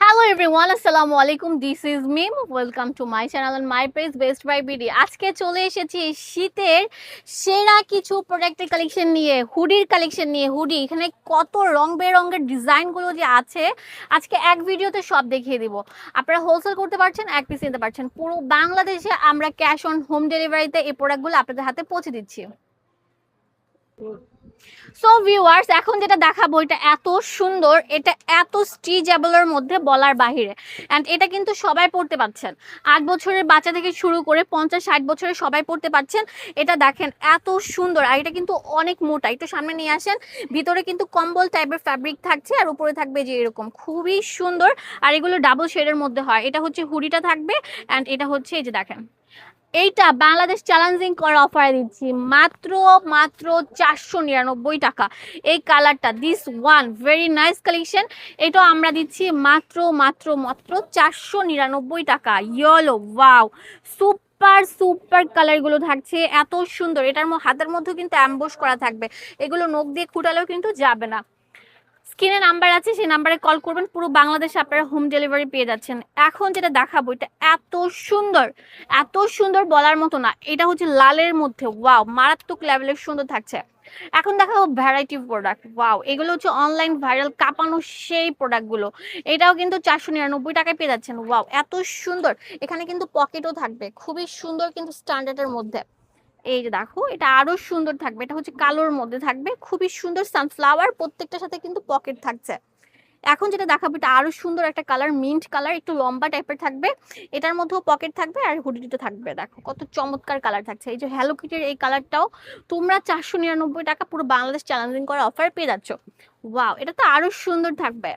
Hello everyone, আসসালামু আলাইকুম। This is Mim. Welcome to my channel and my page Best by BD. আজকে চলে এসেছি শীতের সেরা কিছু প্রোডাক্টের কালেকশন নিয়ে, হুডির কালেকশন নিয়ে। হুডি এখানে কত রং বেরঙের ডিজাইনগুলো যে আছে, আজকে এক ভিডিওতে সব দেখিয়ে দিব। আপনারা হোলসেল করতে পারছেন, এক পিস নিতে পারছেন। পুরো বাংলাদেশে আমরা ক্যাশ অন হোম ডেলিভারিতে এই প্রোডাক্টগুলো আপনাদের হাতে পৌঁছে দিচ্ছি। সো ভিউয়ার্স, এখন যেটা দেখাবো এটা এত সুন্দর, এটা এত স্ট্রেচেবলের মধ্যে বলার বাহিরে। অ্যান্ড এটা কিন্তু সবাই পড়তে পারছেন, 8 বছরের বাচ্চা থেকে শুরু করে 50-60 বছরের সবাই পড়তে পারছেন। এটা দেখেন এত সুন্দর, আর এটা কিন্তু অনেক মোটা। একটু সামনে নিয়ে আসেন। ভিতরে কিন্তু কম্বল টাইপের ফ্যাব্রিক থাকছে, আর উপরে থাকবে যে এরকম, খুবই সুন্দর। আর এগুলো ডাবল শেডের মধ্যে হয়। এটা হচ্ছে হুডিটা থাকবে, অ্যান্ড এটা হচ্ছে এই যে দেখেন, এইটা বাংলাদেশ চ্যালেঞ্জিং করে অফার দিচ্ছি মাত্র মাত্র 499 টাকা। এই কালারটা, this one very nice collection, এটাও আমরা দিচ্ছি মাত্র মাত্র মাত্র 499 টাকা। ইয়েলো, ওয়াও, সুপার সুপার কালারগুলো থাকছে, এত সুন্দর। এটার হাতের মধ্যেও কিন্তু অ্যাম্বোস করা থাকবে, এগুলো নখ দিয়ে খুঁটালেও কিন্তু যাবে না। স্ক্রিনে নাম্বার আছে, সেই নাম্বারে কল করবেন। পুরো বাংলাদেশে আপনারা হোম ডেলিভারি পেয়ে যাচ্ছেন। এখন যেটা দেখাবো এটা এত সুন্দর, এত সুন্দর বলার মতো না। এটা হচ্ছে লালের মধ্যে, ওয়াও, মারাত্মক লেভেলের সুন্দর থাকছে। এখন দেখাবো ভ্যারাইটি প্রোডাক্ট, ওয়াও, এগুলো হচ্ছে অনলাইন ভাইরাল কাঁপানো সেই প্রোডাক্টগুলো। এটাও কিন্তু 499 টাকায় পেয়ে যাচ্ছেন। ওয়াও, এত সুন্দর। এখানে কিন্তু পকেটও থাকবে, খুবই সুন্দর কিন্তু স্ট্যান্ডার্ডের মধ্যে। এই যে দেখো, এটা আরো সুন্দর থাকবে। এটা হচ্ছে কালোর মধ্যে থাকবে, খুবই সুন্দর সানফ্লাওয়ার, প্রত্যেকটার সাথে কিন্তু পকেট থাকছে। এখন যেটা দেখাবো এটা আরো সুন্দর একটা কালার, মিন্ট কালার, একটু লম্বা টাইপের থাকবে। এটার মধ্যেও পকেট থাকবে আর হুডিটা থাকবে। দেখো কত চমৎকার কালার থাকছে। এই যে হ্যালো কিটির এই কালারটাও তোমরা 499 টাকা পুরো বাংলাদেশ চ্যালেঞ্জিং করে অফার পেয়ে যাচ্ছ। ওয়াও, এটা তো আরো সুন্দর থাকবে।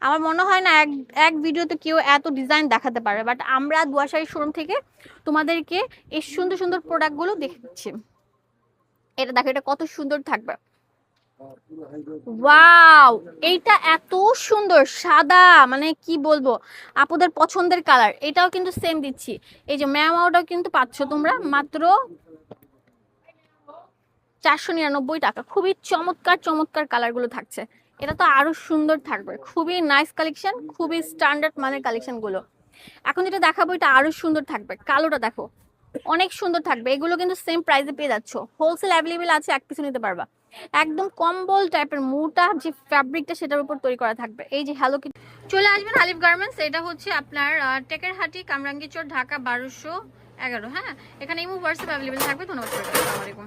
আমার মনে হয় না এক এক ভিডিওতে কেউ এত ডিজাইন দেখাতে পারে, বাট আমরা দুয়াশাড়ি শোরুম থেকে তোমাদেরকে এই সুন্দর সুন্দর প্রোডাক্টগুলো দেখে দিচ্ছি। এটা দেখো, এটা কত সুন্দর থাকবে। ওয়াও, এইটা এত সুন্দর সাদা, মানে কি বলবো, আপুদের পছন্দের কালার। এটাও কিন্তু সেম দিচ্ছি। এই যে ম্যামাওটাও কিন্তু পাচ্ছ তোমরা মাত্র 499 টাকা। খুবই চমৎকার চমৎকার কালারগুলো থাকছে। এটা তো আরো সুন্দর থাকবে, খুবই নাইস কালেকশন, খুবই স্ট্যান্ডার্ড মানের কালেকশন গুলো। এখন যেটা দেখাবো এটা আরো সুন্দর থাকবে, কালোটা দেখো অনেক সুন্দর থাকবে। এগুলো কিন্তু সেম প্রাইসে পেয়ে যাচ্ছ, হোলসেল অ্যাভেলেবেল আছে, এক পিছু নিতে পারবা। একদম কম্বল টাইপের মোটা যে ফ্যাব্রিকটা সেটার উপর তৈরি করা থাকবে। এই যে হ্যালো কিটি, চলে আসবেন আলিফ গার্মেন্টস। এটা হচ্ছে আপনার টেকেরহাটি, কামরাঙ্গীরচর, ঢাকা 1211। হ্যাঁ, এখানে ইমো হোয়াটসঅ্যাপ অ্যাভেলেবেল থাকবে। ধন্যবাদ। আসসালামু আলাইকুম।